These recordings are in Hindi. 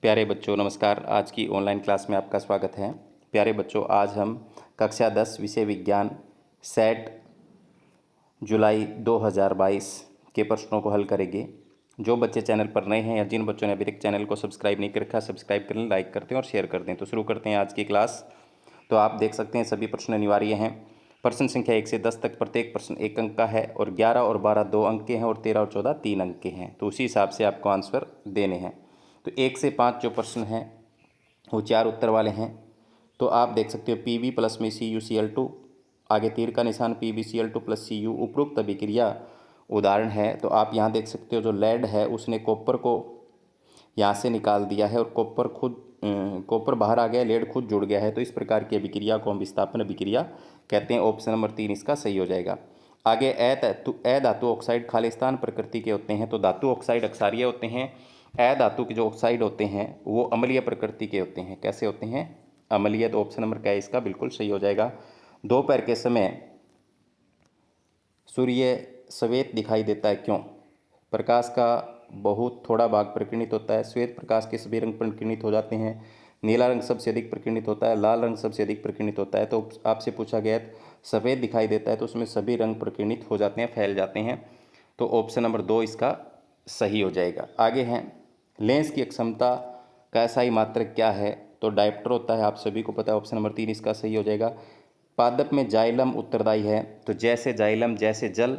प्यारे बच्चों नमस्कार। आज की ऑनलाइन क्लास में आपका स्वागत है। प्यारे बच्चों, आज हम कक्षा 10 विषय विज्ञान सेट जुलाई 2022 के प्रश्नों को हल करेंगे। जो बच्चे चैनल पर नए हैं या जिन बच्चों ने अभी तक चैनल को सब्सक्राइब नहीं कर रखा, सब्सक्राइब कर लें, लाइक करते हैं और शेयर करते हैं। तो शुरू करते हैं आज की क्लास। तो आप देख सकते हैं सभी प्रश्न अनिवार्य हैं। प्रश्न संख्या 1 से 10 तक प्रत्येक प्रश्न 1 अंक का है और 11 और 12 2 अंक के हैं और 13 और 14 3 अंक के हैं। तो उसी हिसाब से आपको आंसर देने हैं। तो 1 से 5 जो प्रश्न हैं वो 4 उत्तर वाले हैं। तो आप देख सकते हो पीबी प्लस में CuCl2, आगे तीर का निशान PbCl2 प्लस Cu उपरोक्त अभिक्रिया उदाहरण है। तो आप यहाँ देख सकते हो जो लेड है उसने कॉपर को यहाँ से निकाल दिया है और कॉपर बाहर आ गया, लेड खुद जुड़ गया है। तो इस प्रकार की अभिक्रिया को हम विस्थापन अभिक्रिया कहते हैं। ऑप्शन नंबर 3 इसका सही हो जाएगा। आगे अधातु ऑक्साइड खालिस्तान प्रकृति के होते हैं। तो धातु ऑक्साइड अक्षारीय होते हैं। अधातु के जो ऑक्साइड होते हैं वो अम्लीय प्रकृति के होते हैं। कैसे होते हैं? अम्लीय। तो ऑप्शन नंबर क्या है इसका? बिल्कुल सही हो जाएगा। दोपहर के समय सूर्य श्वेत दिखाई देता है, क्यों? प्रकाश का बहुत थोड़ा भाग प्रकीर्णित होता है। श्वेत प्रकाश के सभी रंग प्रकीर्णित हो जाते हैं। नीला रंग सबसे अधिक प्रकीर्णित होता है, लाल रंग सबसे अधिक प्रकीर्णित होता है। तो आपसे पूछा गया सफ़ेद दिखाई देता है तो उसमें सभी रंग प्रकीर्णित हो जाते हैं, फैल जाते हैं। तो ऑप्शन नंबर 2 इसका सही हो जाएगा। आगे हैं लेंस की अक्षमता का SI मात्रक क्या है? तो डायप्टर होता है, आप सभी को पता है। ऑप्शन नंबर 3 इसका सही हो जाएगा। पादप में जाइलम उत्तरदायी है। तो जैसे जाइलम जैसे जल,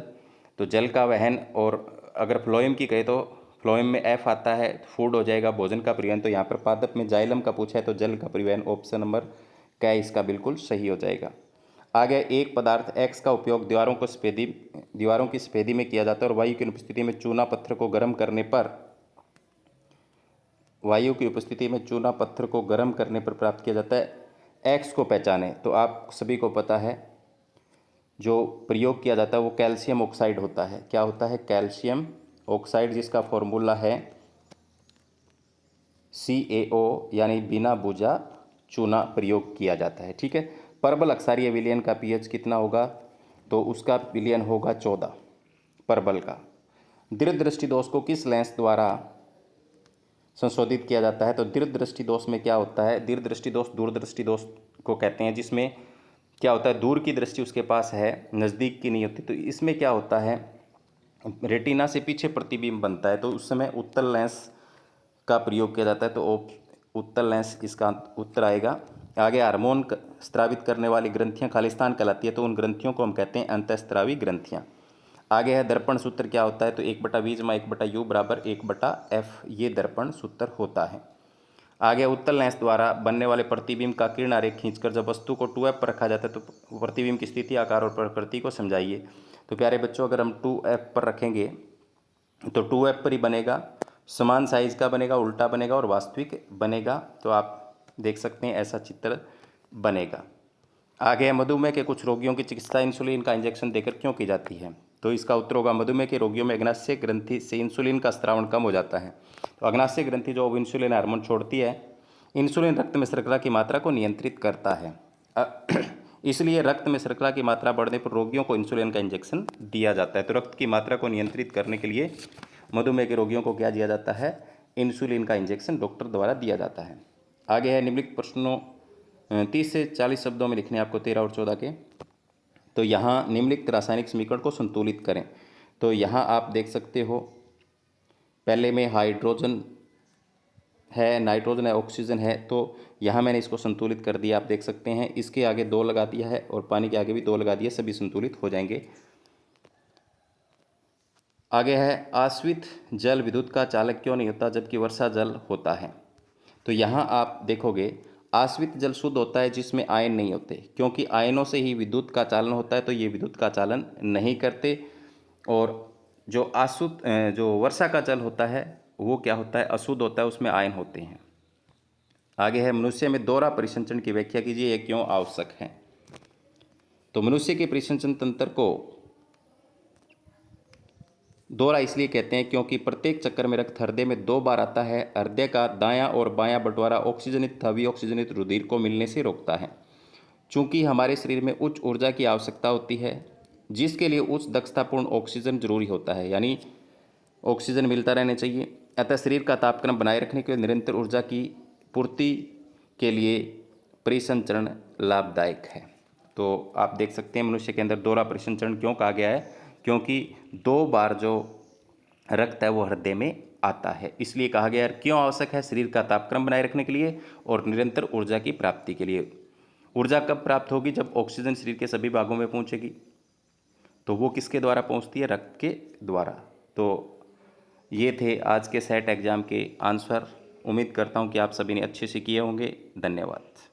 तो जल का वहन। और अगर फ्लोएम की कहे तो फ्लोएम में F आता है, फूड हो जाएगा, भोजन का परिवहन। तो यहाँ पर पादप में जाइलम का पूछा है तो जल का परिवहन। ऑप्शन नंबर क्या है इसका? बिल्कुल सही हो जाएगा। आगे एक पदार्थ X का उपयोग दीवारों की सफेदी में किया जाता है और वायु की उपस्थिति में चूना पत्थर को गर्म करने पर प्राप्त किया जाता है। X को पहचाने। तो आप सभी को पता है जो प्रयोग किया जाता है वो कैल्शियम ऑक्साइड होता है। क्या होता है? कैल्शियम ऑक्साइड, जिसका फॉर्मूला है CaO, यानी बिना बुझा चूना प्रयोग किया जाता है। ठीक है। परबल अक्षारीय विलयन का pH कितना होगा? तो उसका विलयन होगा 14 परबल का। दीर्घ दृष्टि दोष को किस लेंस द्वारा संशोधित किया जाता है? तो दीर्घ दृष्टि दोष में क्या होता है? दीर्घ दृष्टि दोष दूरदृष्टि दोष को कहते हैं, जिसमें क्या होता है, दूर की दृष्टि उसके पास है, नज़दीक की नहीं होती। तो इसमें क्या होता है, रेटिना से पीछे प्रतिबिंब बनता है, तो उस समय उत्तल लेंस का प्रयोग किया जाता है। तो उत्तल लेंस इसका उत्तर आएगा। आगे हार्मोन स्त्रावित करने वाली ग्रंथियां खालिस्तान कहलाती है, तो उन ग्रंथियों को हम कहते हैं अंतःस्त्रावी ग्रंथियां। आगे है दर्पण सूत्र क्या होता है? तो 1/V = 1/U बराबर 1/F, ये दर्पण सूत्र होता है। आगे उत्तल लेंस द्वारा बनने वाले प्रतिबिंब का किरण आरेख खींचकर जब वस्तु को 2F पर रखा जाता है तो प्रतिबिंब की स्थिति, आकार और प्रकृति को समझाइए। तो प्यारे बच्चों, अगर हम 2F पर रखेंगे तो 2F पर ही बनेगा, समान साइज का बनेगा, उल्टा बनेगा और वास्तविक बनेगा। तो आप देख सकते हैं ऐसा चित्र बनेगा। आगे मधुमेह के कुछ रोगियों की चिकित्सा इंसुलिन का इंजेक्शन देकर क्यों की जाती है? तो इसका उत्तर होगा मधुमेह के रोगियों में अग्नाशय ग्रंथि से इंसुलिन का स्त्रावण कम हो जाता है। तो अग्नाशय ग्रंथि जो इंसुलिन हार्मोन छोड़ती है, इंसुलिन रक्त में शर्करा की मात्रा को नियंत्रित करता है। इसलिए रक्त में शर्करा की मात्रा बढ़ने पर रोगियों को इंसुलिन का इंजेक्शन दिया जाता है। तो रक्त की मात्रा को नियंत्रित करने के लिए मधुमेह के रोगियों को क्या दिया जाता है? इंसुलिन का इंजेक्शन डॉक्टर द्वारा दिया जाता है। आगे है निम्नलिखित प्रश्नों 30 से 40 शब्दों में लिखने आपको 13 और 14 के। तो यहाँ निम्नलिखित रासायनिक समीकरण को संतुलित करें। तो यहाँ आप देख सकते हो पहले में हाइड्रोजन है, नाइट्रोजन है, ऑक्सीजन है। तो यहाँ मैंने इसको संतुलित कर दिया, आप देख सकते हैं। इसके आगे 2 लगा दिया है और पानी के आगे भी 2 लगा दिया, सभी संतुलित हो जाएंगे। आगे है आश्रित जल विद्युत का चालक क्यों नहीं होता जबकि वर्षा जल होता है? तो यहाँ आप देखोगे आश्रित जल शुद्ध होता है जिसमें आयन नहीं होते, क्योंकि आयनों से ही विद्युत का चालन होता है, तो ये विद्युत का चालन नहीं करते। और जो वर्षा का जल होता है वो क्या होता है? अशुद्ध होता है, उसमें आयन होते हैं। आगे है मनुष्य में दोहरा परिसंचरण की व्याख्या कीजिए, ये क्यों आवश्यक है? तो मनुष्य के परिसंचरण तंत्र को दोहरा इसलिए कहते हैं क्योंकि प्रत्येक चक्कर में रक्त हृदय में 2 बार आता है। हृदय का दायां और बायां बंटवारा ऑक्सीजनित तथा विऑक्सीजनित रुधिर को मिलने से रोकता है। चूंकि हमारे शरीर में उच्च ऊर्जा की आवश्यकता होती है, जिसके लिए उच्च दक्षतापूर्ण ऑक्सीजन जरूरी होता है, यानी ऑक्सीजन मिलता रहना चाहिए। अतः शरीर का तापक्रम बनाए रखने के लिए निरंतर ऊर्जा की पूर्ति के लिए परिसंचरण लाभदायक है। तो आप देख सकते हैं मनुष्य के अंदर दोहरा परिसंचरण क्यों कहा गया है, क्योंकि 2 बार जो रक्त है वो हृदय में आता है, इसलिए कहा गया है। क्यों आवश्यक है? शरीर का तापक्रम बनाए रखने के लिए और निरंतर ऊर्जा की प्राप्ति के लिए। ऊर्जा कब प्राप्त होगी? जब ऑक्सीजन शरीर के सभी भागों में पहुंचेगी। तो वो किसके द्वारा पहुंचती है? रक्त के द्वारा। तो ये थे आज के सेट एग्ज़ाम के आंसर। उम्मीद करता हूं कि आप सभी ने अच्छे से किए होंगे। धन्यवाद।